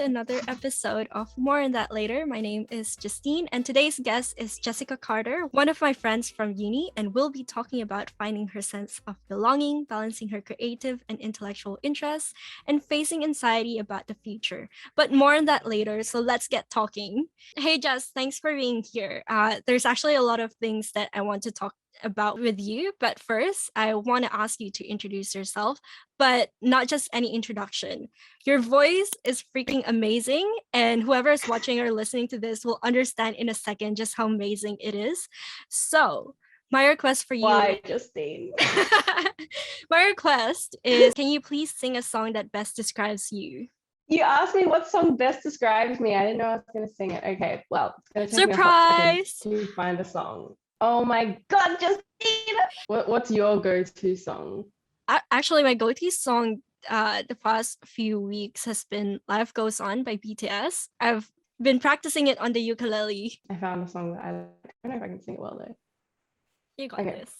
another episode of More on That Later. My name is Justine, and today's guest is Jessica Carter, one of my friends from uni, and we'll be talking about finding her sense of belonging, balancing her creative and intellectual interests, and facing anxiety about the future. But more on that later, so let's get talking. Hey, Jess, thanks for being here. There's actually a lot of things that I want to talk about with you, but first I want to ask you to introduce yourself, but not just any introduction. Your voice is freaking amazing, and whoever is watching or listening to this will understand in a second just how amazing it is. So my request for you Why, Justine? my request is, can you please sing a song that best describes you? You asked me what song best describes me. I didn't know I was going to sing it. Okay, well, it's going to take Surprise! me a hot second to find the song. Oh my God, Justine! What's your go-to song? Actually, my go-to song the past few weeks has been Life Goes On by BTS. I've been practicing it on the ukulele. I found a song that I don't know if I can sing it well though. You got Okay. this.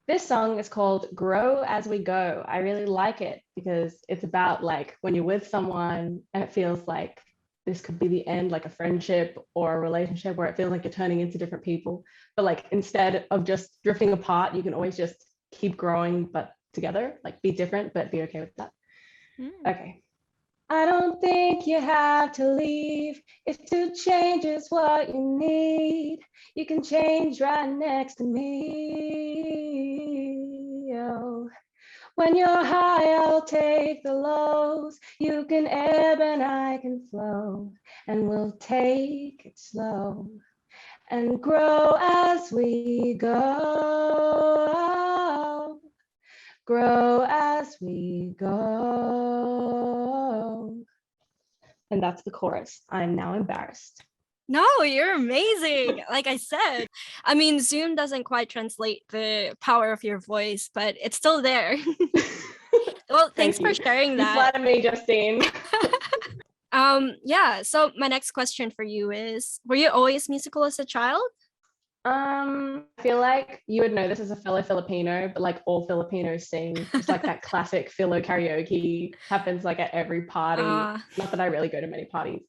This song is called Grow As We Go. I really like it because it's about like when you're with someone and it feels like this could be the end, like a friendship or a relationship where it feels like you're turning into different people. But like instead of just drifting apart, you can always just keep growing, but together, like be different, but be okay with that. Okay. I don't think you have to leave if to change is what you need. You can change right next to me. Oh. When you're high, I'll take the lows. You can ebb and I can flow, and we'll take it slow and grow as we go. Grow as we go. And that's the chorus. I'm now embarrassed. No, you're amazing. Like I said, I mean, Zoom doesn't quite translate the power of your voice, but it's still there. Well, thanks for sharing that. You flatter me, Justine. Yeah. So my next question for you is: were you always musical as a child? I feel like you would know this as a fellow Filipino, but like all Filipinos sing, just like that classic Filo karaoke happens like at every party. Not that I really go to many parties,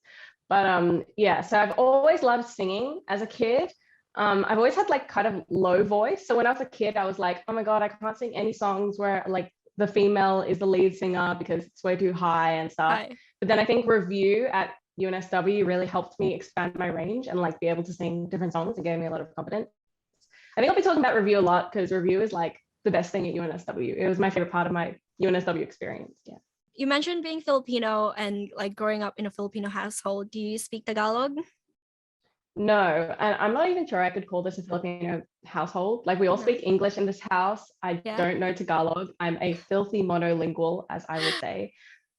but yeah. So I've always loved singing as a kid. I've always had like kind of low voice. So when I was a kid, I was like, oh my God, I can't sing any songs where like the female is the lead singer because it's way too high and stuff. But then I think review at UNSW really helped me expand my range and like be able to sing different songs and gave me a lot of confidence. I think I'll be talking about review a lot because review is like the best thing at UNSW. It was my favorite part of my UNSW experience. Yeah. You mentioned being Filipino and like growing up in a Filipino household. Do you speak Tagalog? No, and I'm not even sure I could call this a Filipino household. Like we all speak English in this house. I don't know Tagalog. I'm a filthy monolingual, as I would say.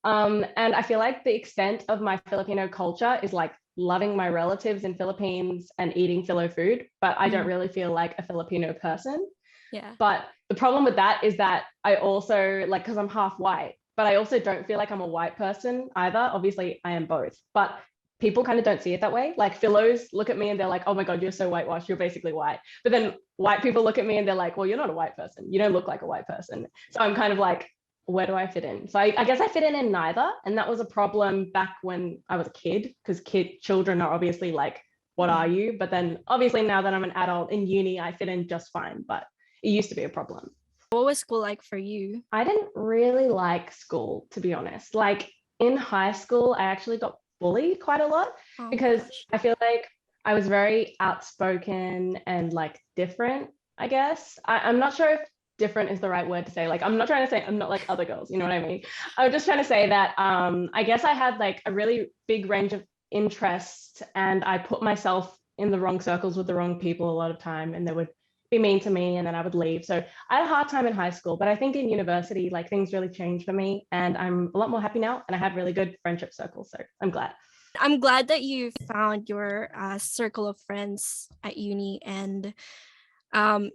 And I feel like the extent of my Filipino culture is like loving my relatives in Philippines and eating Filo food, but I don't really feel like a Filipino person. Yeah. But the problem with that is that I also like, because I'm half white, but I also don't feel like I'm a white person either. Obviously I am both, but people kind of don't see it that way. Like Philos look at me and they're like, oh my God, you're so whitewashed, you're basically white. But then white people look at me and they're like, well, you're not a white person. You don't look like a white person. So I'm kind of like, where do I fit in? So I guess I fit in neither. And that was a problem back when I was a kid, because children are obviously like, what are you? But then obviously now that I'm an adult in uni, I fit in just fine, but it used to be a problem. What was school like for you? I didn't really like school, to be honest. Like in high school, I actually got bullied quite a lot because I feel like I was very outspoken and like different, I guess. I'm not sure if different is the right word to say. Like, I'm not trying to say I'm not like other girls, you know what I mean? I'm just trying to say that I guess I had like a really big range of interests and I put myself in the wrong circles with the wrong people a lot of time, and they would be mean to me and then I would leave. So I had a hard time in high school, but I think in university, like things really changed for me and I'm a lot more happy now and I have really good friendship circles. So I'm glad. I'm glad that you found your circle of friends at uni and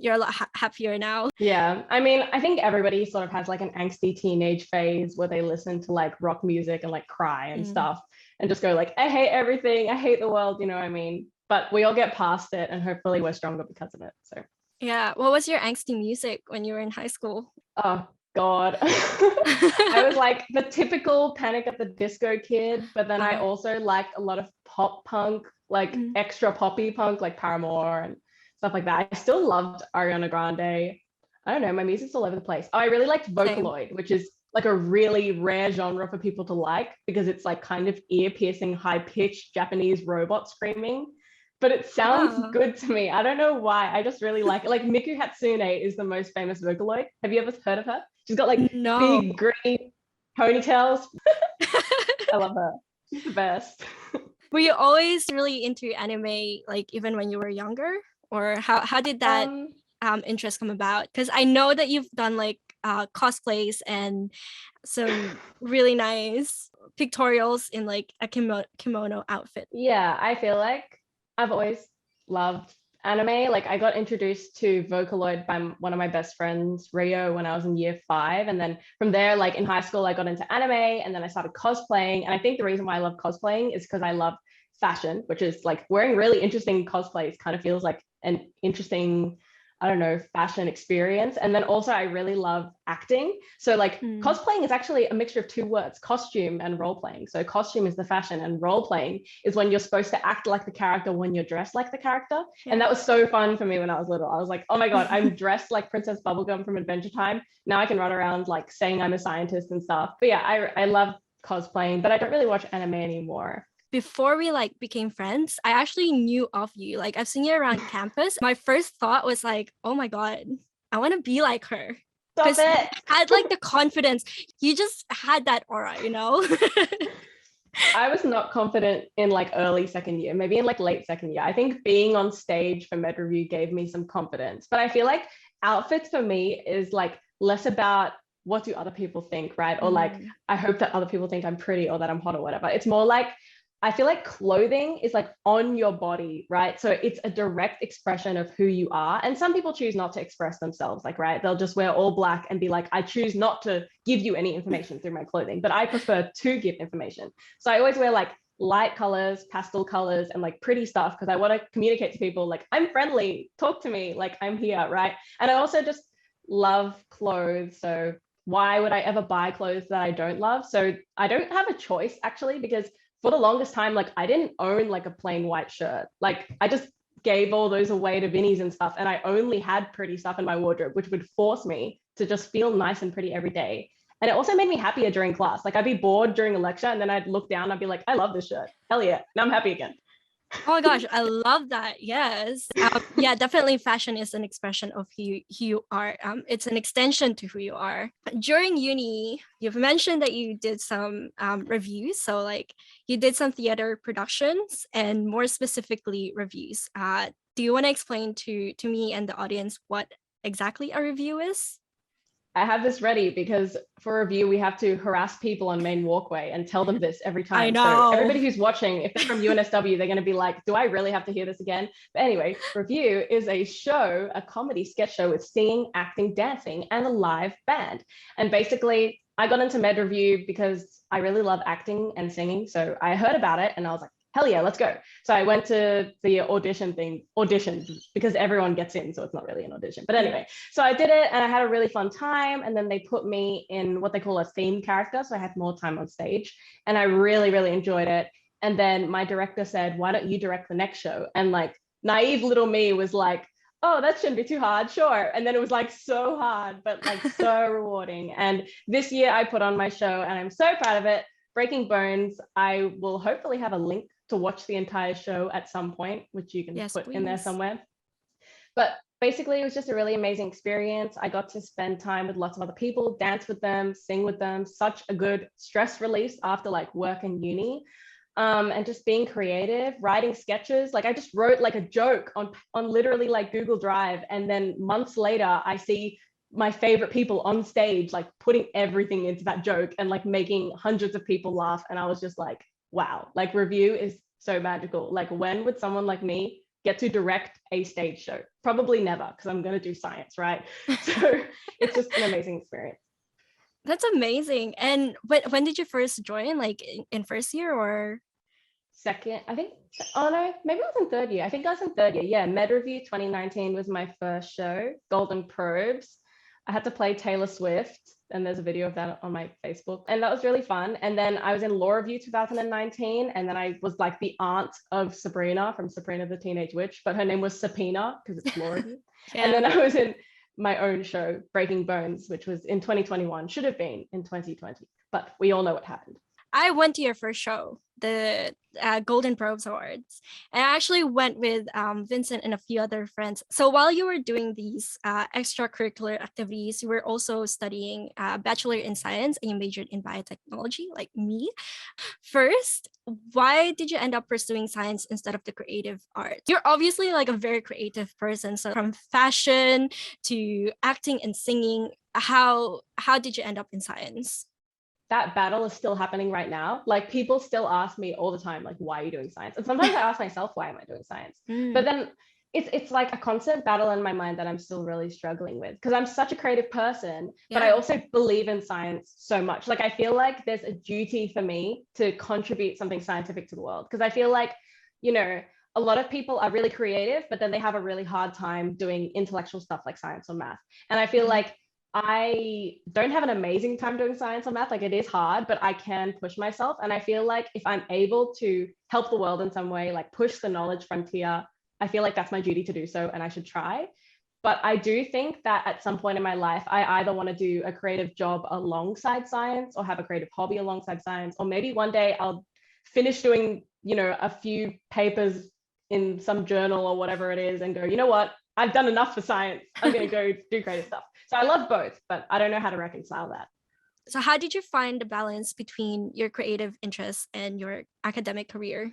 you're a lot happier now. Yeah, I mean, I think everybody sort of has like an angsty teenage phase where they listen to like rock music and like cry and stuff and just go like, I hate everything, I hate the world, you know what I mean? But we all get past it and hopefully we're stronger because of it. So yeah, what was your angsty music when you were in high school? Oh, God. I was like the typical Panic at the Disco kid, but then I also liked a lot of pop punk, like extra poppy punk, like Paramore and stuff like that. I still loved Ariana Grande. I don't know, my music's all over the place. Oh, I really liked Vocaloid, which is like a really rare genre for people to like because it's like kind of ear-piercing, high-pitched Japanese robot screaming. But it sounds good to me. I don't know why. I just really like it. Like Miku Hatsune is the most famous Vocaloid. Have you ever heard of her? She's got like big green ponytails. I love her. She's the best. Were you always really into anime, like even when you were younger? Or how did that interest come about? Because I know that you've done like cosplays and some really nice pictorials in like a kimono outfit. Yeah, I feel like I've always loved anime. Like I got introduced to Vocaloid by one of my best friends, Rio, when I was in year 5. And then from there, like in high school, I got into anime and then I started cosplaying. And I think the reason why I love cosplaying is because I love fashion, which is like wearing really interesting cosplays kind of feels like an interesting, I don't know, fashion experience. And then also I really love acting. So like cosplaying is actually a mixture of 2 words, costume and role playing. So costume is the fashion and role playing is when you're supposed to act like the character when you're dressed like the character. Yeah. And that was so fun for me when I was little. I was like, oh my God, I'm dressed like Princess Bubblegum from Adventure Time. Now I can run around like saying I'm a scientist and stuff. But yeah, I love cosplaying, but I don't really watch anime anymore. Before we like became friends, I actually knew of you. Like I've seen you around campus. My first thought was like, oh my God, I want to be like her. Stop it. You had like the confidence. You just had that aura, you know? I was not confident in like early second year, maybe in like late second year. I think being on stage for Med Review gave me some confidence. But I feel like outfits for me is like less about what do other people think, right? Or like, I hope that other people think I'm pretty or that I'm hot or whatever. It's more like, I feel like clothing is like on your body, right? So it's a direct expression of who you are. And some people choose not to express themselves, like, right? They'll just wear all black and be like, I choose not to give you any information through my clothing, but I prefer to give information. So I always wear like light colors, pastel colors, and like pretty stuff because I want to communicate to people like, I'm friendly, talk to me, like I'm here, right? And I also just love clothes. So why would I ever buy clothes that I don't love? So I don't have a choice actually, because for the longest time, like I didn't own like a plain white shirt. Like I just gave all those away to Vinnies and stuff. And I only had pretty stuff in my wardrobe, which would force me to just feel nice and pretty every day. And it also made me happier during class. Like I'd be bored during a lecture and then I'd look down, I'd be like, I love this shirt. Hell yeah. Now I'm happy again. Oh my gosh, I love that. Yes. Yeah, definitely fashion is an expression of who you are. It's an extension to who you are. During uni, you've mentioned that you did some reviews. So like you did some theater productions and more specifically reviews. Do you want to explain to me and the audience what exactly a review is? I have this ready because for review, we have to harass people on main walkway and tell them this every time. I know. So everybody who's watching, if they're from UNSW, they're going to be like, do I really have to hear this again? But anyway, review is a show, a comedy sketch show with singing, acting, dancing, and a live band. And basically, I got into Med Review because I really love acting and singing. So I heard about it and I was like, hell yeah, let's go. So I went to the audition because everyone gets in, so it's not really an audition. But anyway, so I did it and I had a really fun time. And then they put me in what they call a theme character. So I had more time on stage and I really, really enjoyed it. And then my director said, why don't you direct the next show? And like naive little me was like, oh, that shouldn't be too hard, sure. And then it was like so hard, but like so rewarding. And this year I put on my show and I'm so proud of it. Breaking Bones. I will hopefully have a link to watch the entire show at some point, which you can put in there somewhere. But basically, it was just a really amazing experience. I got to spend time with lots of other people, dance with them, sing with them. Such a good stress release after like work and uni. And just being creative, writing sketches. Like I just wrote like a joke on literally like Google Drive. And then months later, I see my favorite people on stage, like putting everything into that joke and like making hundreds of people laugh. And I was just like, wow, like review is so magical. Like when would someone like me get to direct a stage show? Probably never, because I'm going to do science, right? So it's just an amazing experience. That's amazing. And when did you first join? Like in first year or? Second, I think, oh no, maybe I was in third year. I think I was in third year. Yeah, Med Review 2019 was my first show, Golden Probes. I had to play Taylor Swift, and there's a video of that on my Facebook, and that was really fun. And then I was in Law Review 2019, and then I was like the aunt of Sabrina from Sabrina the Teenage Witch, but her name was Subpoena because it's Law Review. And then I was in my own show, Breaking Bones, which was in 2021, should have been in 2020, but we all know what happened. I went to your first show, the Golden Probes Awards, and I actually went with Vincent and a few other friends. So while you were doing these extracurricular activities, you were also studying Bachelor in Science and you majored in biotechnology, like me. First, why did you end up pursuing science instead of the creative arts? You're obviously like a very creative person. So from fashion to acting and singing, how did you end up in science? That battle is still happening right now. Like people still ask me all the time, like, why are you doing science? And sometimes I ask myself, why am I doing science? But then it's like a constant battle in my mind that I'm still really struggling with because I'm such a creative person, but I also believe in science so much. Like I feel like there's a duty for me to contribute something scientific to the world because I feel like, you know, a lot of people are really creative, but then they have a really hard time doing intellectual stuff like science or math. And I feel like I don't have an amazing time doing science or math. Like it is hard, but I can push myself. And I feel like if I'm able to help the world in some way, like push the knowledge frontier, I feel like that's my duty to do so and I should try. But I do think that at some point in my life, I either want to do a creative job alongside science or have a creative hobby alongside science, or maybe one day I'll finish doing, you know, a few papers in some journal or whatever it is and go, you know what, I've done enough for science. I'm going to go do creative stuff. So I love both, but I don't know how to reconcile that. So how did you find the balance between your creative interests and your academic career?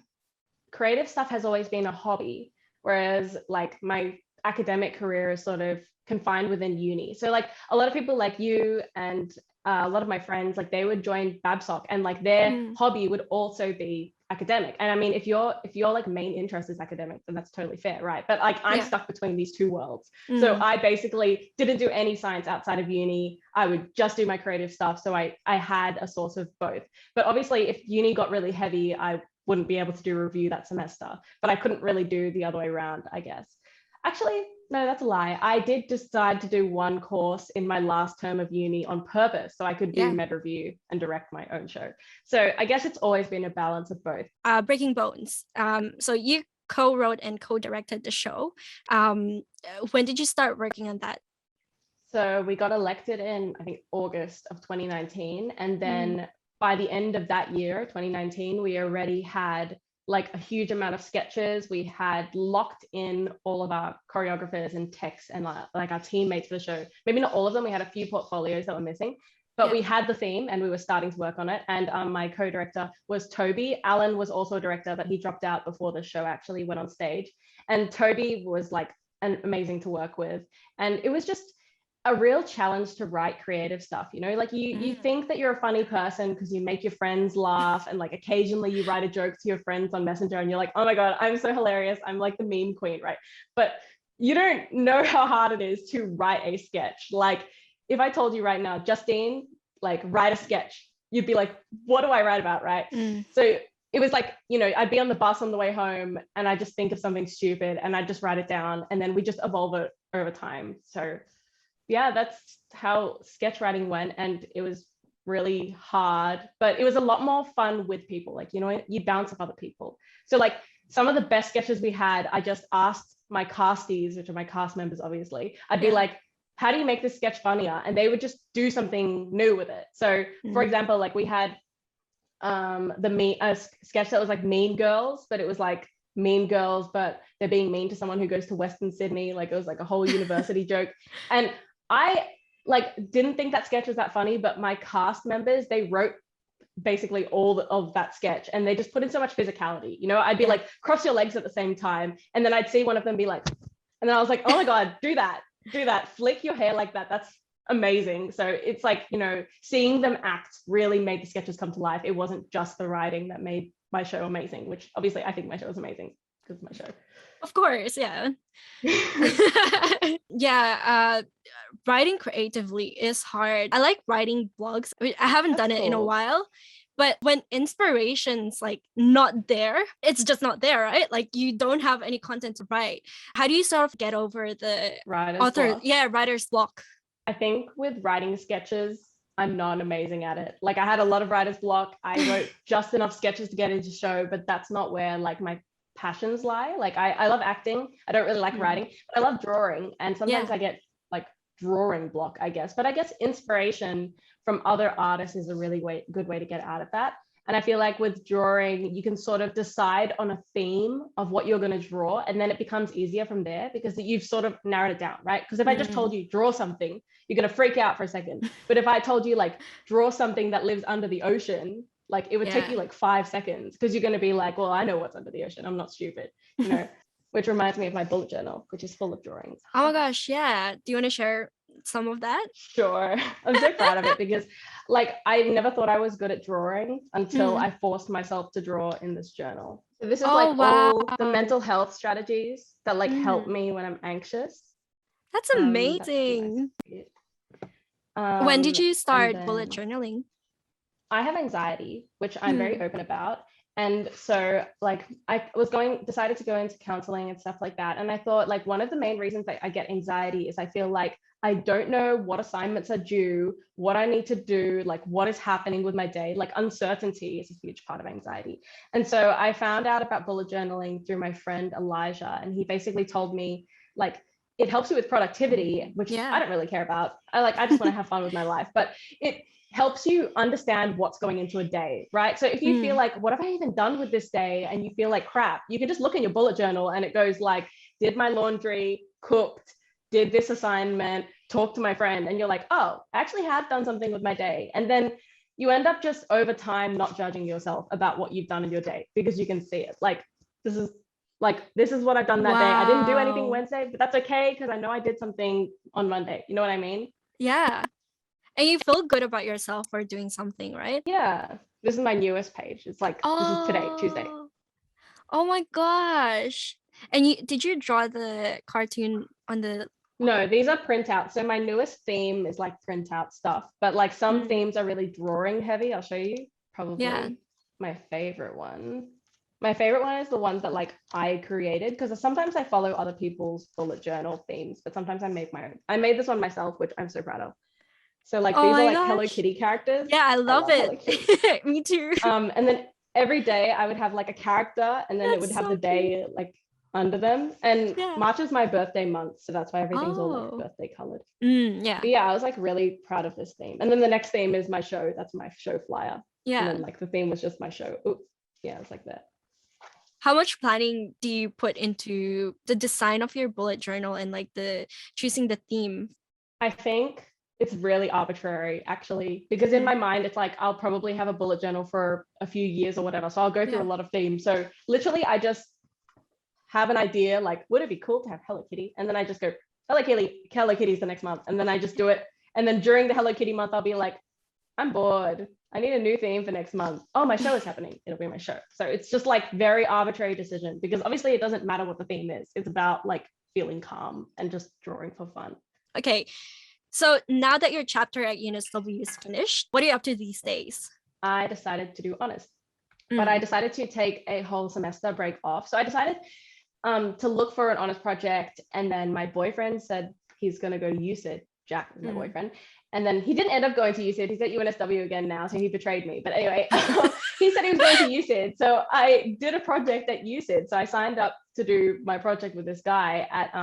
Creative stuff has always been a hobby, whereas like my academic career is sort of confined within uni. So like a lot of people like you and a lot of my friends, like they would join Babsoc and like their hobby would also be academic. And I mean, if your like main interest is academic, then that's totally fair, right? But like I'm stuck between these two worlds. So I basically didn't do any science outside of uni. I would just do my creative stuff. So I had a source of both. But obviously if uni got really heavy, I wouldn't be able to do a review that semester, but I couldn't really do the other way around, I guess. Actually, no, that's a lie. I did decide to do one course in my last term of uni on purpose so I could do med review and direct my own show. So I guess it's always been a balance of both. Breaking Bones. So you co-wrote and co-directed the show. When did you start working on that? So we got elected in, I think, August of 2019. And then by the end of that year, 2019, we already had like a huge amount of sketches. We had locked in all of our choreographers and techs and like our teammates for the show. Maybe not all of them. We had a few portfolios that were missing, but we had the theme and we were starting to work on it. And my co-director was Toby. Alan was also a director, but he dropped out before the show actually went on stage. And Toby was like amazing to work with. And it was just a real challenge to write creative stuff, you know, like you think that you're a funny person because you make your friends laugh and like occasionally you write a joke to your friends on Messenger and you're like, oh my God, I'm so hilarious. I'm like the meme queen, right? But you don't know how hard it is to write a sketch. Like if I told you right now, Justine, like write a sketch, you'd be like, what do I write about, right? So it was like, you know, I'd be on the bus on the way home and I just think of something stupid and I just write it down and then we just evolve it over time. So yeah, that's how sketch writing went. And it was really hard, but it was a lot more fun with people. Like, you know, you bounce off other people. So like some of the best sketches we had, I just asked my casties, which are my cast members, obviously, I'd be like, how do you make this sketch funnier? And they would just do something new with it. So for example, like we had a sketch that was like Mean Girls, but it was like Mean Girls, but they're being mean to someone who goes to Western Sydney. Like it was like a whole university joke. And I like didn't think that sketch was that funny, but my cast members, they wrote basically all of that sketch and they just put in so much physicality. You know, I'd be like, cross your legs at the same time. And then I'd see one of them be like, and then I was like, oh my God, do that, flick your hair like that. That's amazing. So it's like, you know, seeing them act really made the sketches come to life. It wasn't just the writing that made my show amazing, which obviously I think my show is amazing because of my show. Of course, yeah. Writing creatively is hard. I like writing blogs. I mean, I haven't done it in a while, but when inspiration's like not there, it's just not there, right? Like you don't have any content to write. How do you sort of get over the writer's block? I think with writing sketches, I'm not amazing at it. Like I had a lot of writer's block. I wrote just enough sketches to get into show, but that's not where like my passions lie. Like I love acting. I don't really like writing, but I love drawing. And sometimes I get like drawing block, I guess. But I guess inspiration from other artists is a really good way to get out of that. And I feel like with drawing, you can sort of decide on a theme of what you're going to draw, and then it becomes easier from there because you've sort of narrowed it down, right? Because if I just told you draw something, you're going to freak out for a second. But if I told you like draw something that lives under the ocean, like it would take you like 5 seconds because you're going to be like, well, I know what's under the ocean. I'm not stupid, you know, which reminds me of my bullet journal, which is full of drawings. Oh my gosh, yeah. Do you want to share some of that? Sure. I'm so proud of it because like I never thought I was good at drawing until I forced myself to draw in this journal. So this is all the mental health strategies that like help me when I'm anxious. That's amazing. When did you start bullet journaling? I have anxiety, which I'm very open about. And so like I decided to go into counseling and stuff like that. And I thought like one of the main reasons that I get anxiety is I feel like I don't know what assignments are due, what I need to do, like what is happening with my day. Like uncertainty is a huge part of anxiety. And so I found out about bullet journaling through my friend Elijah. And he basically told me like, it helps you with productivity, which I don't really care about. I just want to have fun with my life, but it helps you understand what's going into a day, right? So if you feel like, what have I even done with this day? And you feel like crap, you can just look in your bullet journal and it goes like, did my laundry, cooked, did this assignment, talk to my friend. And you're like, oh, I actually have done something with my day. And then you end up just over time, not judging yourself about what you've done in your day because you can see it. Like, this is what I've done that day. I didn't do anything Wednesday, but that's okay because I know I did something on Monday. You know what I mean? Yeah. And you feel good about yourself for doing something, right? Yeah. This is my newest page. It's like, this is today, Tuesday. Oh my gosh. And did you draw the cartoon on the... No, these are printouts. So my newest theme is like printout stuff, but like some themes are really drawing heavy. I'll show you probably my favorite one. My favorite one is the ones that like I created because sometimes I follow other people's bullet journal themes, but sometimes I make my own. I made this one myself, which I'm so proud of. So like these are like Hello Kitty characters. Yeah, I love it. Me too. And then every day I would have like a character and then it would have the day like under them. And March is my birthday month, so that's why everything's all like birthday colored. But yeah, I was like really proud of this theme. And then the next theme is my show. That's my show flyer. And then like the theme was just my show. Oops. Yeah, it's like that. How much planning do you put into the design of your bullet journal and like the choosing the theme? I think it's really arbitrary actually, because in my mind, it's like, I'll probably have a bullet journal for a few years or whatever. So I'll go through a lot of themes. So literally I just have an idea, like, would it be cool to have Hello Kitty? And then I just go, Hello Kitty's the next month. And then I just do it. And then during the Hello Kitty month, I'll be like, I'm bored. I need a new theme for next month. Oh, my show is happening. It'll be my show. So it's just like very arbitrary decision because obviously it doesn't matter what the theme is. It's about like feeling calm and just drawing for fun. Okay. So now that your chapter at UNSW is finished, what are you up to these days? I decided to do honors, but I decided to take a whole semester break off. So I decided to look for an honors project. And then my boyfriend said he's going to go to UCID. Jack is my boyfriend. And then he didn't end up going to UCID. He's at UNSW again now, so he betrayed me. But anyway, he said he was going to UCID. So I did a project at UCID. So I signed up to do my project with this guy at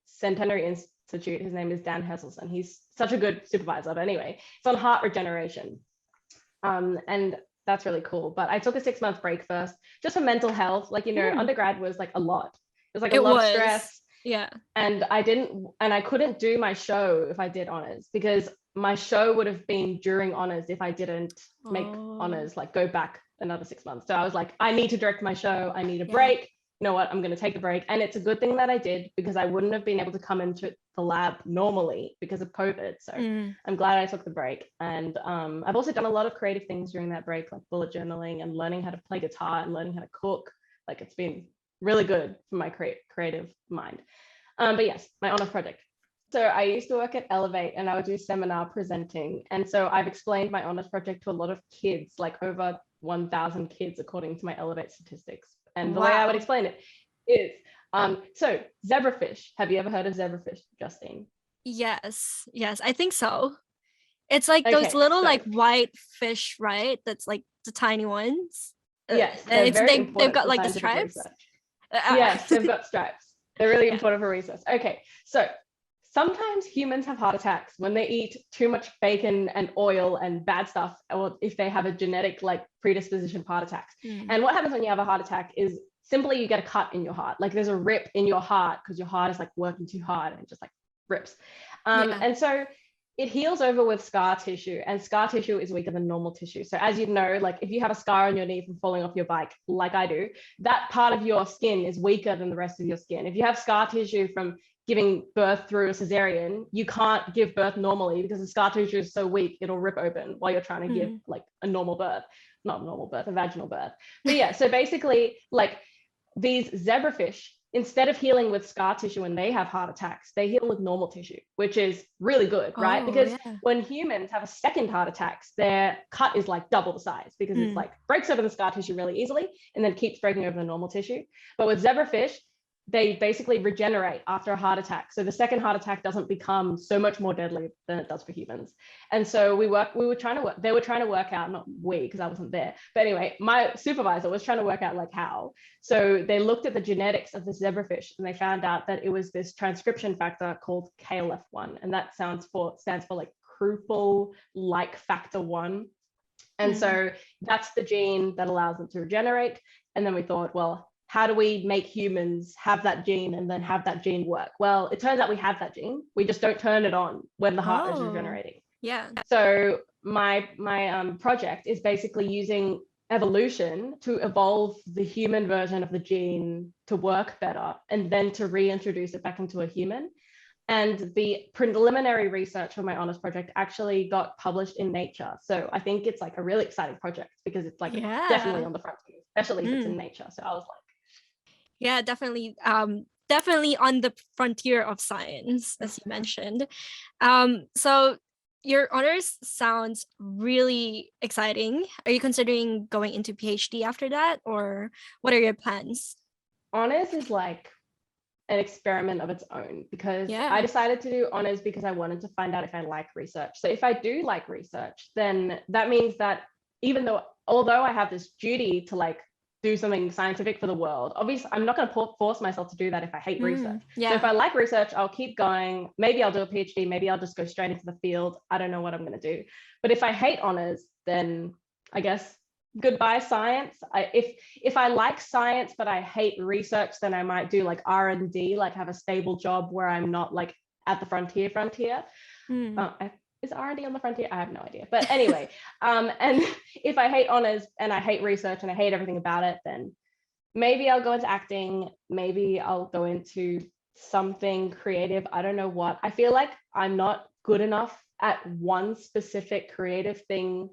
Centenary Institute. His name is Dan Hesselson. He's such a good supervisor. But anyway, it's on heart regeneration. And that's really cool. But I took a 6-month break first, just for mental health. Like, you know, undergrad was like a lot. It was like a lot of stress. Yeah. And I couldn't do my show if I did honors because my show would have been during honors if I didn't make honors, like go back another 6 months. So I was like, I need to direct my show. I need a break. You know what? I'm going to take a break. And it's a good thing that I did because I wouldn't have been able to come into the lab normally because of COVID. So I'm glad I took the break. And I've also done a lot of creative things during that break, like bullet journaling and learning how to play guitar and learning how to cook. Like it's been really good for my creative mind. But yes, my honors project. So I used to work at Elevate and I would do seminar presenting. And so I've explained my honors project to a lot of kids, like over 1,000 kids, according to my Elevate statistics. And the way I would explain it is, so zebrafish. Have you ever heard of zebrafish, Justine? Yes, yes, I think so. It's like those Okay, little so like white fish, right? That's like the tiny ones. yes, And they're it's very they've important got for like the scientific stripes. research. Yes, they've got stripes. They're really Yeah. important for research. Okay, so sometimes humans have heart attacks when they eat too much bacon and oil and bad stuff, or if they have a genetic like predisposition for heart attacks. Mm. And what happens when you have a heart attack is simply you get a cut in your heart. Like there's a rip in your heart because your heart is like working too hard and it just like rips. Yeah. And so it heals over with scar tissue, and scar tissue is weaker than normal tissue. So as you know, like if you have a scar on your knee from falling off your bike, like I do, that part of your skin is weaker than the rest of your skin. If you have scar tissue from giving birth through a cesarean, you can't give birth normally because the scar tissue is so weak, it'll rip open while you're trying to give like a normal birth, not a normal birth, a vaginal birth. But yeah, so basically like these zebrafish, instead of healing with scar tissue when they have heart attacks, they heal with normal tissue, which is really good, right? Oh, Because yeah. when humans have a second heart attacks, their cut is like double the size because it's like breaks over the scar tissue really easily and then keeps breaking over the normal tissue. But with zebrafish, they basically regenerate after a heart attack. So the second heart attack doesn't become so much more deadly than it does for humans. And so they were trying to work out, not we, because I wasn't there. But anyway, my supervisor was trying to work out like how. So they looked at the genetics of the zebrafish and they found out that it was this transcription factor called KLF1. And that stands for like Kruppel like factor 1. And so that's the gene that allows them to regenerate. And then we thought, well, how do we make humans have that gene and then have that gene work? Well, it turns out we have that gene. We just don't turn it on when the heart is regenerating. Yeah. So my project is basically using evolution to evolve the human version of the gene to work better and then to reintroduce it back into a human. And the preliminary research for my honors project actually got published in Nature. So I think it's like a really exciting project because it's like definitely on the frontier, especially if it's in Nature. So I was like, yeah, definitely. Definitely on the frontier of science, as you mentioned. So your honors sounds really exciting. Are you considering going into PhD after that, or what are your plans? honors is like an experiment of its own because I decided to do honors because I wanted to find out if I like research. So if I do like research, then that means that although I have this duty to like do something scientific for the world, obviously I'm not going to force myself to do that if I hate research. So if I like research, I'll keep going. Maybe I'll do a PhD, maybe I'll just go straight into the field. I don't know what I'm going to do. But if I hate honors, then I guess goodbye science. If I like science but I hate research, then I might do like R&D, like have a stable job where I'm not like at the frontier. Is R&D on the frontier? I have no idea. But anyway, and if I hate honors and I hate research and I hate everything about it, then maybe I'll go into acting. Maybe I'll go into something creative. I don't know what. I feel like I'm not good enough at one specific creative thing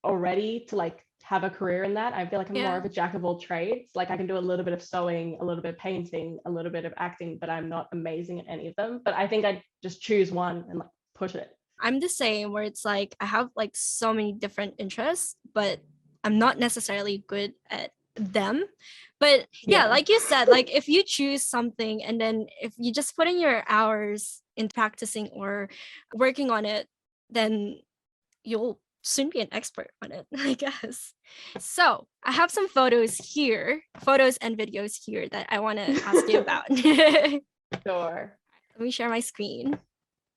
already to like have a career in that. I feel like I'm more of a jack of all trades. Like I can do a little bit of sewing, a little bit of painting, a little bit of acting, but I'm not amazing at any of them. But I think I just choose one and like push it. I'm the same, where it's like I have like so many different interests, but I'm not necessarily good at them. But yeah, like you said, like if you choose something and then if you just put in your hours in practicing or working on it, then you'll soon be an expert on it, I guess. So I have some photos and videos here that I want to ask you about. Sure. Let me share my screen.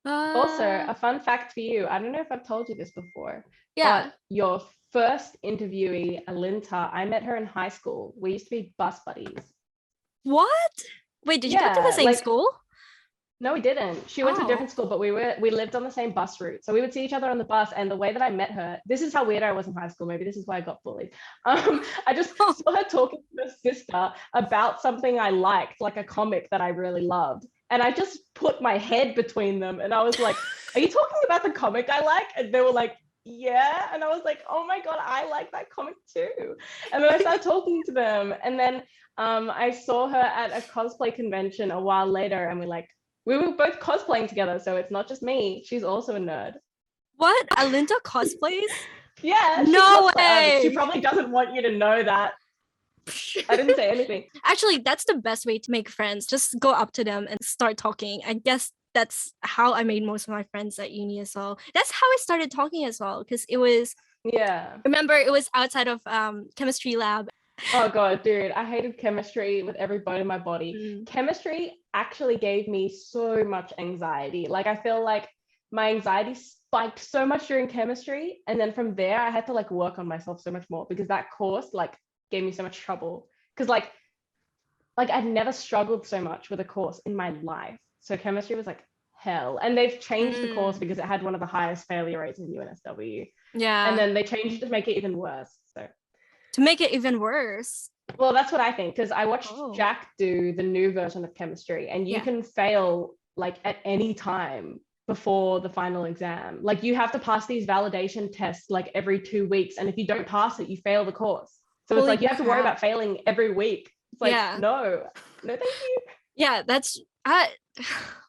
Also, a fun fact for you. I don't know if I've told you this before. Yeah. But your first interviewee, Alinta, I met her in high school. We used to be bus buddies. What? Wait, did you go to the same school? No, we didn't. She went to a different school, but we lived on the same bus route. So we would see each other on the bus. And the way that I met her, this is how weird I was in high school. Maybe this is why I got bullied. I just saw her talking to her sister about something I liked, like a comic that I really loved. And I just put my head between them and I was like, are you talking about the comic I like? And they were like, yeah. And I was like, oh my God, I like that comic too. And then I started talking to them. And then I saw her at a cosplay convention a while later and we were both cosplaying together. So it's not just me. She's also a nerd. What? Alinta cosplays? Yeah. No way. She probably doesn't want you to know that. I didn't say anything. Actually, that's the best way to make friends. Just go up to them and start talking. I guess that's how I made most of my friends at uni as well. That's how I started talking as well, because it was, remember, it was outside of chemistry lab. Oh god, dude, I hated chemistry with every bone in my body. Chemistry actually gave me so much anxiety. Like, I feel like my anxiety spiked so much during chemistry, and then from there I had to like work on myself so much more, because that course like gave me so much trouble, because like I'd never struggled so much with a course in my life. So chemistry was like hell, and they've changed the course because it had one of the highest failure rates in UNSW. And then they changed it to make it even worse. So to make it even worse. Well, that's what I think, because I watched Jack do the new version of chemistry, and you can fail like at any time before the final exam. Like, you have to pass these validation tests like every 2 weeks, and if you don't pass it, you fail the course. So it's like you have to worry about failing every week. It's like, no, thank you. Yeah, that's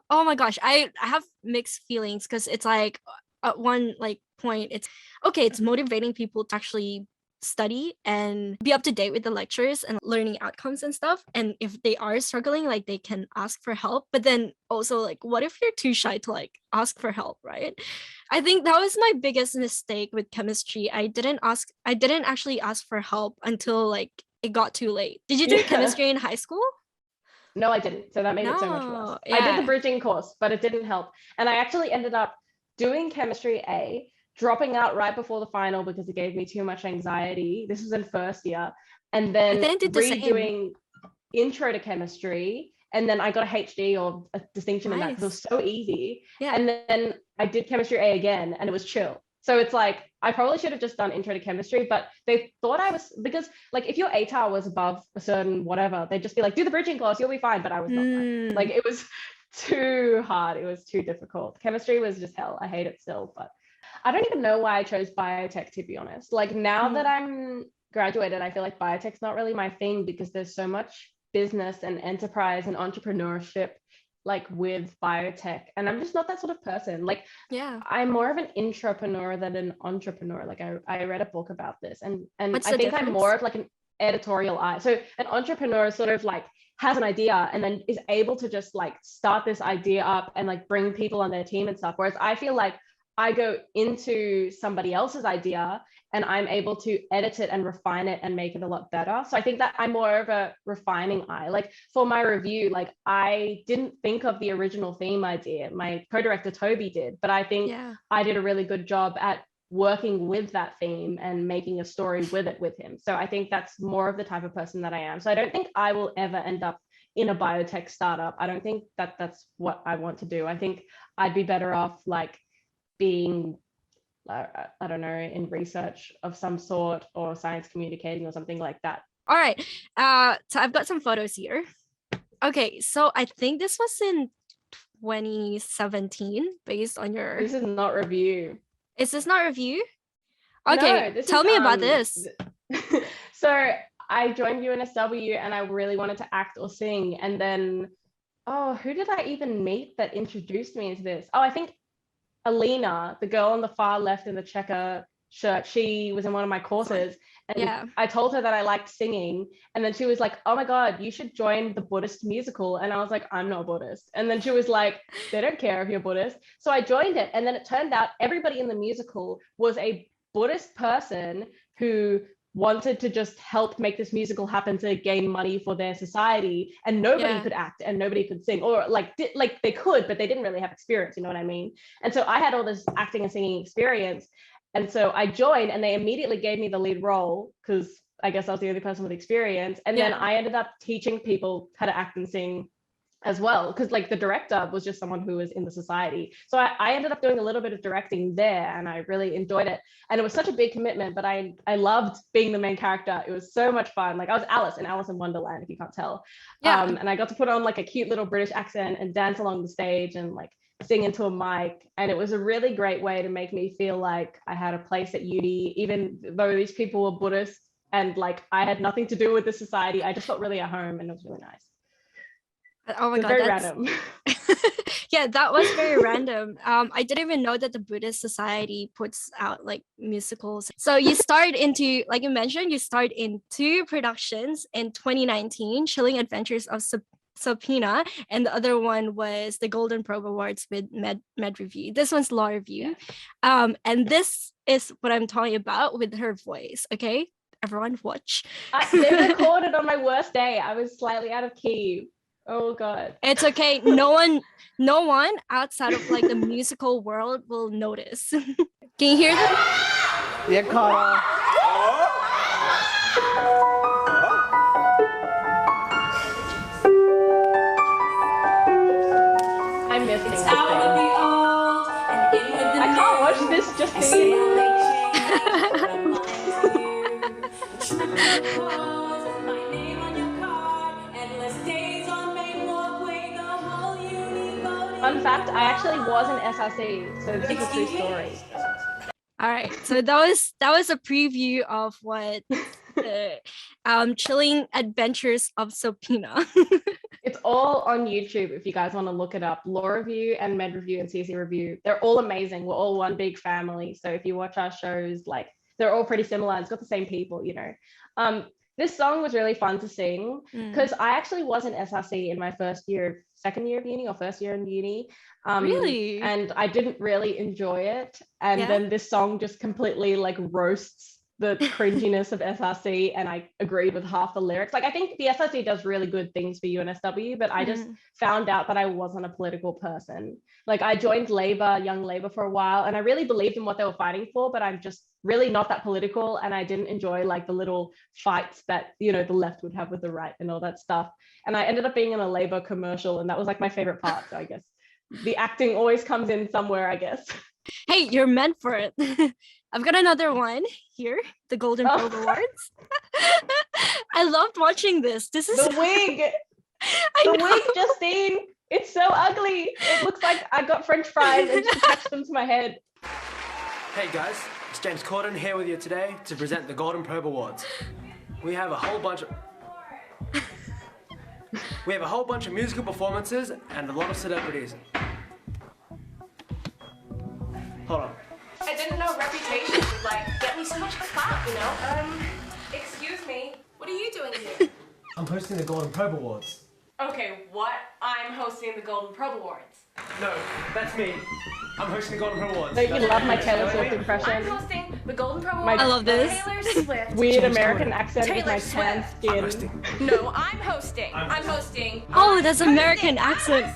oh my gosh, I have mixed feelings, because it's like at one like point it's okay, it's motivating people to actually study and be up to date with the lectures and learning outcomes and stuff, and if they are struggling, like they can ask for help. But then also, like, what if you're too shy to like ask for help, right? I think that was my biggest mistake with chemistry. I didn't actually ask for help until like it got too late. Did you do chemistry in high school? No, I didn't. So that made it so much worse. I did the bridging course, but it didn't help. And I actually ended up doing chemistry A, dropping out right before the final because it gave me too much anxiety. This was in first year. And then redoing intro to chemistry. And then I got a HD or a distinction in that because it was so easy. And then I did chemistry A again, and it was chill. So it's like, I probably should have just done intro to chemistry, but they thought I was, because like if your ATAR was above a certain whatever, they'd just be like, do the bridging course, you'll be fine. But I was not fine. Like, it was too hard. It was too difficult. Chemistry was just hell. I hate it still, but I don't even know why I chose biotech, to be honest. Like, now that I'm graduated, I feel like biotech's not really my thing, because there's so much business and enterprise and entrepreneurship like with biotech, and I'm just not that sort of person. Like, I'm more of an intrapreneur than an entrepreneur. Like, I read a book about this, and I think I'm more of like an editorial eye. So an entrepreneur sort of like has an idea and then is able to just like start this idea up and like bring people on their team and stuff, whereas I feel like I go into somebody else's idea and I'm able to edit it and refine it and make it a lot better. So I think that I'm more of a refining eye. Like, for my review, like, I didn't think of the original theme idea. My co-director Toby did, but I think I did a really good job at working with that theme and making a story with it with him. So I think that's more of the type of person that I am. So I don't think I will ever end up in a biotech startup. I don't think that that's what I want to do. I think I'd be better off like being, I don't know, in research of some sort, or science communicating or something like that. All right. So I've got some photos here. Okay, so I think this was in 2017 based on your... This is not review. Is this not review? Okay, no, tell me about this. So I joined UNSW and I really wanted to act or sing. And then, who did I even meet that introduced me into this? I think Alina, the girl on the far left in the checker shirt, she was in one of my courses, and I told her that I liked singing, and then she was like, oh my god, you should join the Buddhist musical. And I was like, I'm not Buddhist. And then she was like, they don't care if you're Buddhist. So I joined it, and then it turned out everybody in the musical was a Buddhist person who wanted to just help make this musical happen to gain money for their society, and nobody could act and nobody could sing, or like they could, but they didn't really have experience, you know what I mean? And so I had all this acting and singing experience, and so I joined, and they immediately gave me the lead role because I guess I was the only person with experience. And then I ended up teaching people how to act and sing as well, because like the director was just someone who was in the society. So I ended up doing a little bit of directing there, and I really enjoyed it. And it was such a big commitment, but I loved being the main character. It was so much fun. Like, I was Alice in Alice in Wonderland, if you can't tell. And I got to put on like a cute little British accent and dance along the stage and like sing into a mic. And it was a really great way to make me feel like I had a place at uni, even though these people were Buddhist and like I had nothing to do with the society. I just felt really at home, and it was really nice. Oh my god, very random. Yeah, that was very random. I didn't even know that the Buddhist Society puts out like musicals. So you start into, like you mentioned, you start in 2 productions in 2019, Chilling Adventures of Subpoena, and the other one was the Golden Probe Awards with Med Review. This one's Law Review. And this is what I'm talking about with her voice. Okay, everyone watch. They recorded on my worst day. I was slightly out of key. Oh God. It's okay. No one outside of like the musical world will notice. Can you hear them? Yeah, Carter. I'm missing this thing. I can't watch this just Fun fact, I actually was an SRC, so this is a true story. All right, so that was a preview of what the chilling adventures of Subpoena. It's all on YouTube if you guys want to look it up. Law Review and Med Review and CC Review, they're all amazing. We're all one big family. So if you watch our shows, like they're all pretty similar. It's got the same people, you know. This song was really fun to sing because I actually was an SRC in my second year of uni or first year in uni. Really? And I didn't really enjoy it. And then this song just completely like roasts the cringiness of SRC, and I agreed with half the lyrics. Like I think the SRC does really good things for UNSW, but I just found out that I wasn't a political person. Like I joined Young Labour for a while, and I really believed in what they were fighting for, but I'm just really not that political, and I didn't enjoy like the little fights that, you know, the left would have with the right and all that stuff. And I ended up being in a Labour commercial, and that was like my favorite part. So I guess the acting always comes in somewhere, I guess. Hey, you're meant for it. I've got another one here, the Golden Probe Awards. I loved watching this. This is the wig. The wig, Justine. It's so ugly. It looks like I got French fries and just attached them to my head. Hey guys, it's James Corden here with you today to present the Golden Probe Awards. We have a whole bunch of musical performances and a lot of celebrities. Hold on. I didn't know Reputation would like get me so much clout, you know? Excuse me, what are you doing here? I'm hosting the Golden Probe Awards. Okay, what? I'm hosting the Golden Probe Awards. No, that's me. I'm hosting the Golden Probe Awards. Don't you love my Taylor Swift impression? I'm hosting the Golden Probe Awards. I love this. Taylor Swift. Weird American accent with my Taylor tan Swift. skin. No, I'm hosting. I'm hosting. Oh, that's American accent.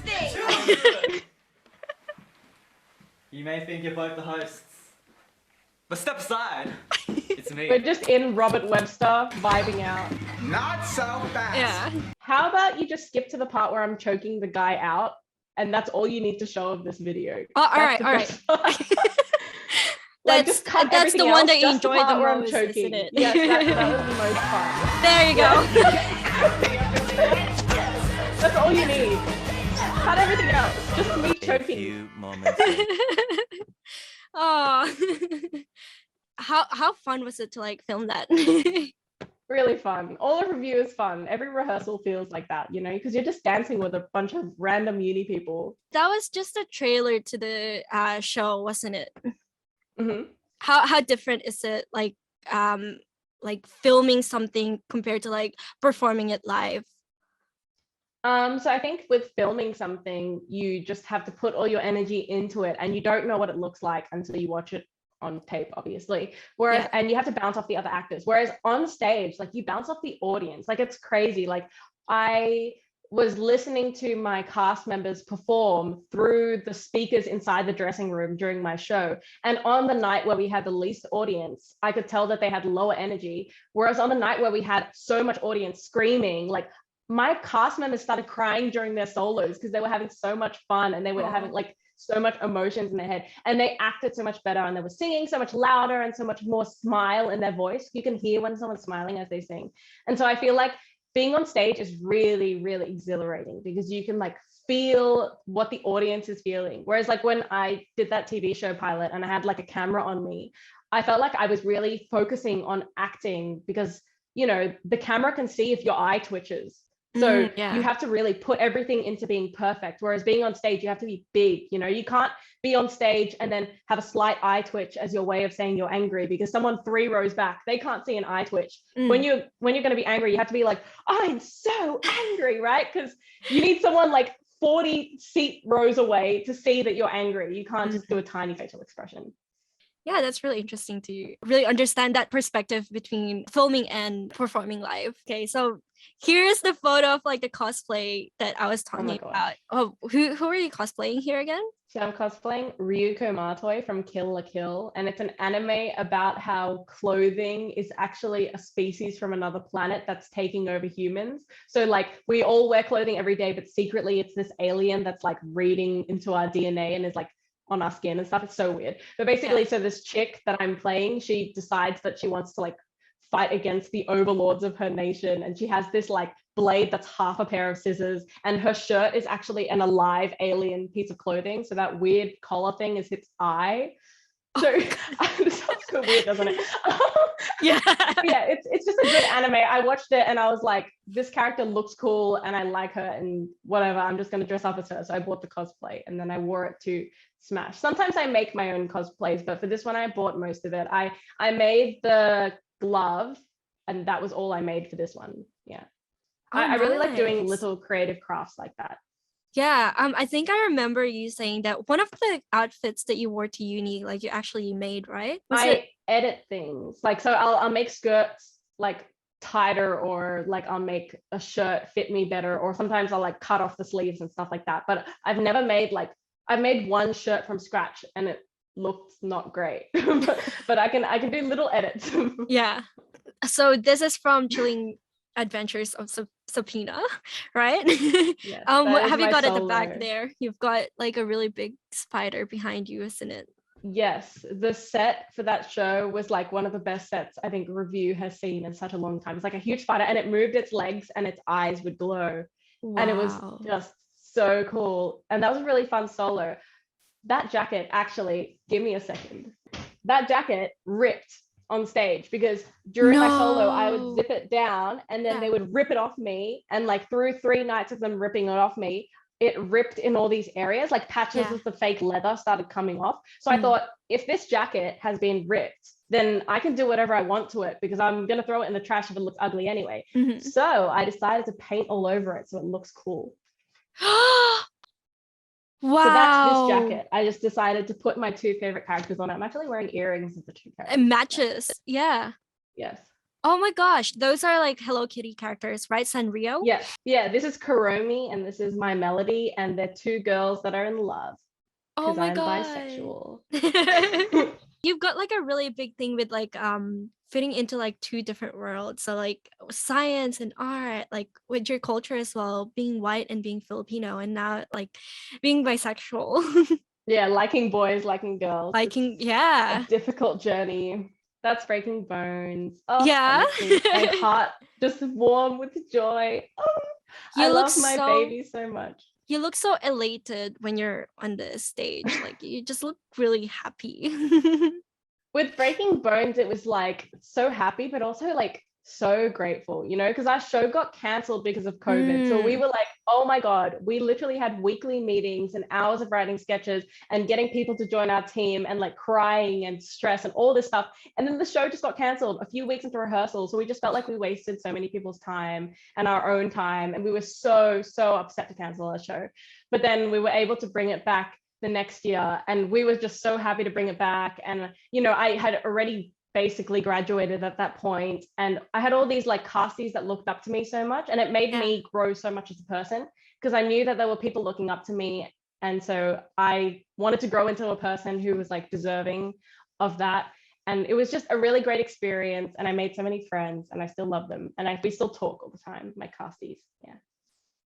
You may think you're both the hosts, but step aside. It's me. We're just in Robert Webster vibing out. Not so fast. Yeah. How about you just skip to the part where I'm choking the guy out, and that's all you need to show of this video. Oh, all right. Like, just cut that's the everything one else, that you just the enjoy the part where I'm most, choking. isn't it? Yes, that was the most fun. There you go. That's all you need. Cut everything else. Just me choking. A few moments. Oh. How fun was it to like film that? Really fun. All the review is fun. Every rehearsal feels like that, you know, because you're just dancing with a bunch of random uni people. That was just a trailer to the show, wasn't it? Mm-hmm. How different is it like filming something compared to like performing it live? So I think with filming something, you just have to put all your energy into it, and you don't know what it looks like until you watch it on tape, obviously. Whereas, and you have to bounce off the other actors. Whereas on stage, like you bounce off the audience. Like it's crazy. Like I was listening to my cast members perform through the speakers inside the dressing room during my show. And on the night where we had the least audience, I could tell that they had lower energy. Whereas on the night where we had so much audience screaming, like my cast members started crying during their solos because they were having so much fun, and they were having like so much emotions in their head, and they acted so much better, and they were singing so much louder and so much more smile in their voice. You can hear when someone's smiling as they sing. And so I feel like being on stage is really, really exhilarating because you can like feel what the audience is feeling. Whereas like when I did that TV show pilot and I had like a camera on me, I felt like I was really focusing on acting because, you know, the camera can see if your eye twitches. So yeah. you have to really put everything into being perfect. Whereas being on stage, you have to be big. You know, you can't be on stage and then have a slight eye twitch as your way of saying you're angry, because someone 3 rows back, they can't see an eye twitch. When you're going to be angry, you have to be like, I'm so angry, right? Because you need someone like 40 seat rows away to see that you're angry. You can't just do a tiny facial expression. Yeah, that's really interesting to really understand that perspective between filming and performing live. Okay, so here's the photo of like the cosplay that I was talking about. Oh, who are you cosplaying here again? So I'm cosplaying Ryuko Matoi from Kill la Kill, and it's an anime about how clothing is actually a species from another planet that's taking over humans. So like we all wear clothing every day, but secretly it's this alien that's like reading into our DNA and is like on our skin and stuff. It's so weird. But basically, so this chick that I'm playing, she decides that she wants to like fight against the overlords of her nation, and she has this like blade that's half a pair of scissors, and her shirt is actually an alive alien piece of clothing. So that weird collar thing is its eye. So this sounds so weird, doesn't it? Yeah. Yeah, it's just a good anime. I watched it and I was like, this character looks cool and I like her and whatever, I'm just going to dress up as her. So I bought the cosplay and then I wore it to Smash. Sometimes I make my own cosplays, but for this one I bought most of it. I made the glove and that was all I made for this one. Yeah. Oh, I really like doing nice. little creative crafts like that. Yeah, I think I remember you saying that one of the outfits that you wore to uni, like you actually made, right? I edit things. Like, so I'll make skirts like tighter, or like I'll make a shirt fit me better, or sometimes I'll like cut off the sleeves and stuff like that. But I've never made like, I've made one shirt from scratch and it looked not great. but I can do little edits. Yeah. So this is from Chilling Adventures of Subpoena, right? Yes, What that is have you my got at the back solo. there? You've got like a really big spider behind you, isn't it? Yes, the set for that show was like one of the best sets I think Review has seen in such a long time. It's like a huge spider and it moved its legs and its eyes would glow. And it was Wow. just so cool. And that was a really fun solo. That jacket, actually, give me a second. That jacket ripped on stage because during my solo, I would zip it down and then they would rip it off me. And like through 3 nights of them ripping it off me, it ripped in all these areas, like patches of the fake leather started coming off. So I thought, if this jacket has been ripped, then I can do whatever I want to it because I'm going to throw it in the trash if it looks ugly anyway. So I decided to paint all over it so it looks cool. Wow. So that's this jacket. I just decided to put my 2 favorite characters on it. I'm actually wearing earrings of the 2 characters. It matches. Yeah. Yes. Oh my gosh. Those are like Hello Kitty characters, right? Sanrio? Yes. Yeah. This is Kuromi and this is my Melody. And they're 2 girls that are in love. Oh my I'm god. bisexual. You've got like a really big thing with like fitting into like 2 different worlds. So like science and art, like with your culture as well, being white and being Filipino, and now like being bisexual. Yeah, liking boys, liking girls. Liking, a difficult journey. That's Breaking Bones. Oh, yeah. My heart just warm with joy. Oh, I love my baby so much. You look so elated when you're on the stage. Like you just look really happy. With Breaking Bones, it was like so happy, but also like so grateful, you know, because our show got cancelled because of COVID. So we were like, oh my God, we literally had weekly meetings and hours of writing sketches and getting people to join our team and like crying and stress and all this stuff. And then the show just got cancelled a few weeks into rehearsal. So we just felt like we wasted so many people's time and our own time. And we were so upset to cancel our show. But then we were able to bring it back the next year and we were just so happy to bring it back. And you know, I had already basically graduated at that point and I had all these like casties that looked up to me so much, and it made me grow so much as a person because I knew that there were people looking up to me, and so I wanted to grow into a person who was like deserving of that. And it was just a really great experience and I made so many friends and I still love them and we still talk all the time, my casties.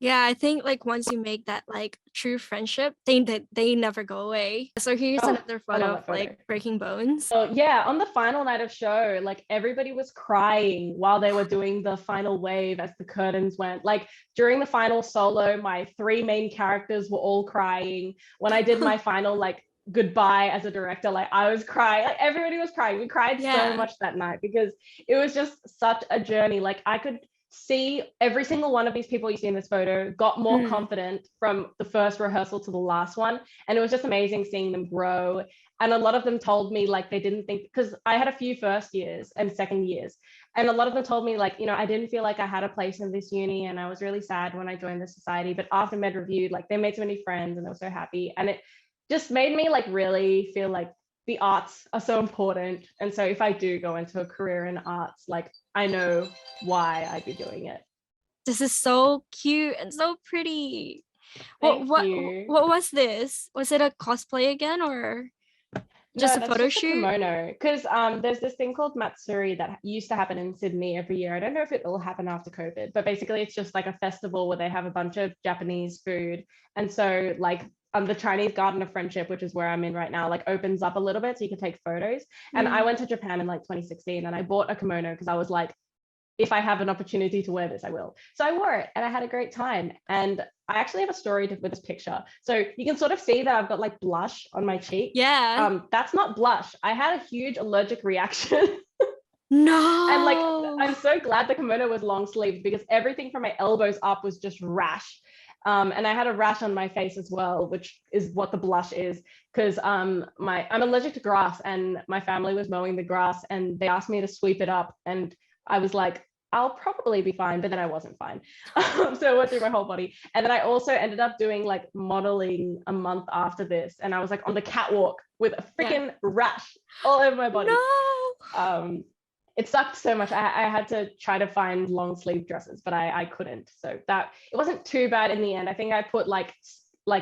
Yeah, I think like once you make that like true friendship, they never go away. So here's another photo of like Breaking Bones. So yeah, on the final night of show, like everybody was crying while they were doing the final wave as the curtains went. Like during the final solo, my 3 main characters were all crying. When I did my final like goodbye as a director, like I was crying, like everybody was crying. We cried so much that night because it was just such a journey. Like I could see every single one of these people you see in this photo got more confident from the first rehearsal to the last one. And it was just amazing seeing them grow. And a lot of them told me like they didn't think, because I had a few first years and second years. And a lot of them told me like, I didn't feel like I had a place in this uni, and I was really sad when I joined the society. But after Med Reviewed, like they made so many friends and they were so happy. And it just made me like really feel like the arts are so important. And so if I do go into a career in arts, like I know why I'd be doing it. This is so cute and so pretty. Thank What you. what was this? Was it a cosplay again, or just a photo shoot? Kimono, because there's this thing called Matsuri that used to happen in Sydney every year. I don't know if it will happen after COVID, but basically it's just like a festival where they have a bunch of Japanese food. And so like the Chinese Garden of Friendship, which is where I'm in right now, like opens up a little bit so you can take photos. And I went to Japan in like 2016 and I bought a kimono because I was like, if I have an opportunity to wear this, I will. So I wore it and I had a great time. And I actually have a story with this picture. So you can sort of see that I've got like blush on my cheek. Yeah. That's not blush. I had a huge allergic reaction. No. And like, I'm so glad the kimono was long sleeved because everything from my elbows up was just rash. And I had a rash on my face as well, which is what the blush is, because I'm allergic to grass and my family was mowing the grass and they asked me to sweep it up. And I was like, I'll probably be fine, but then I wasn't fine. So it went through my whole body. And then I also ended up doing like modeling a month after this. And I was like on the catwalk with a freaking rash all over my body. No. It sucked so much. I had to try to find long sleeve dresses, but I couldn't. So that it wasn't too bad in the end. I think I put like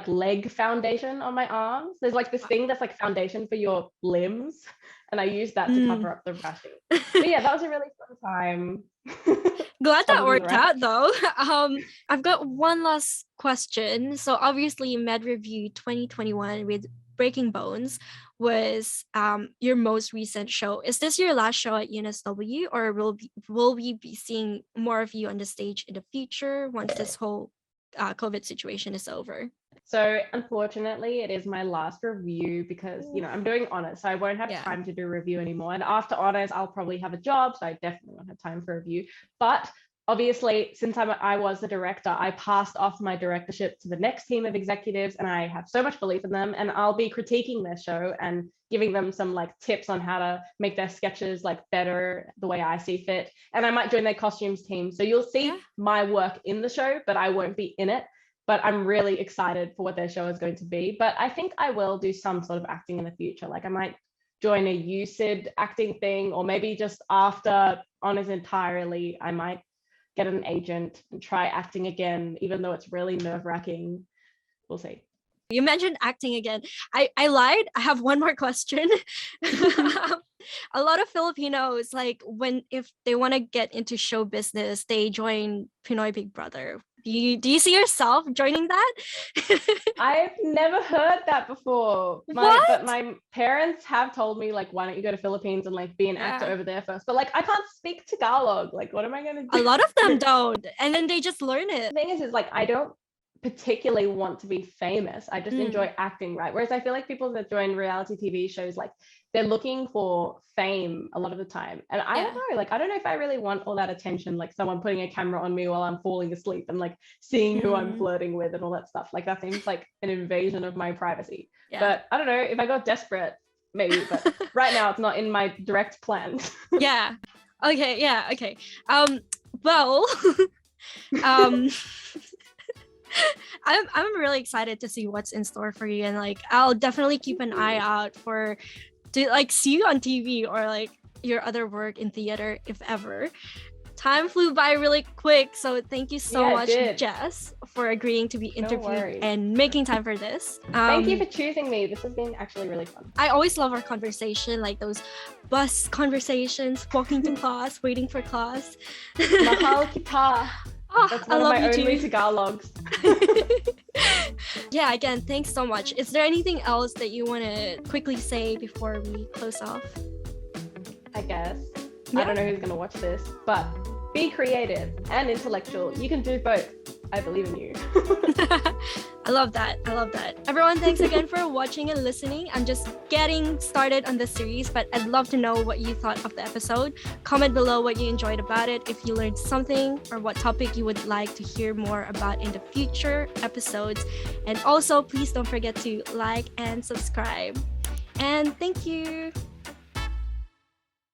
leg foundation on my arms. There's like this thing that's like foundation for your limbs, and I used that to cover up the rashing. But yeah, that was a really fun time. Glad that worked out though. I've got one last question. So obviously Med Review 2021 with Breaking Bones was your most recent show. Is this your last show at UNSW, or will we be seeing more of you on the stage in the future once this whole COVID situation is over? So unfortunately, it is my last review because, I'm doing honors, so I won't have time to do review anymore. And after honors, I'll probably have a job, so I definitely won't have time for review. But obviously, since I was the director, I passed off my directorship to the next team of executives, and I have so much belief in them. And I'll be critiquing their show and giving them some like tips on how to make their sketches like better the way I see fit. And I might join their costumes team. So you'll see my work in the show, but I won't be in it. But I'm really excited for what their show is going to be. But I think I will do some sort of acting in the future. Like I might join a UCID acting thing, or maybe just after honors entirely, I might get an agent and try acting again, even though it's really nerve-wracking. We'll see. You mentioned acting again. I lied. I have one more question. A lot of Filipinos, like if they want to get into show business, they join Pinoy Big Brother. Do you see yourself joining that? I've never heard that before. But my parents have told me, like, why don't you go to Philippines and like be an actor over there first? But like, I can't speak Tagalog. Like, what am I gonna do? A lot of them don't, and then they just learn it. The thing is like I don't particularly want to be famous. I just enjoy acting, right? Whereas I feel like people that join reality TV shows, like they're looking for fame a lot of the time. And I don't know, like, I don't know if I really want all that attention, like someone putting a camera on me while I'm falling asleep and like seeing who I'm flirting with and all that stuff. Like that seems like an invasion of my privacy. But I don't know, if I got desperate, maybe, but right now it's not in my direct plans. Okay. Well, I'm really excited to see what's in store for you, and like I'll definitely keep an eye out to like see you on TV or like your other work in theater if ever. Time flew by really quick, so thank you so much, Jess, for agreeing to be interviewed and making time for this. Thank you for choosing me. This has been actually really fun. I always love our conversation, like those bus conversations, walking to class, waiting for class. Mahal kita. That's one of my only Tagalogs. Yeah, again, thanks so much. Is there anything else that you want to quickly say before we close off? I guess. I don't know who's going to watch this, but be creative and intellectual. You can do both. I believe in you. I love that. I love that. Everyone, thanks again for watching and listening. I'm just getting started on this series, but I'd love to know what you thought of the episode. Comment below what you enjoyed about it, if you learned something, or what topic you would like to hear more about in the future episodes. And also, please don't forget to like and subscribe. And thank you.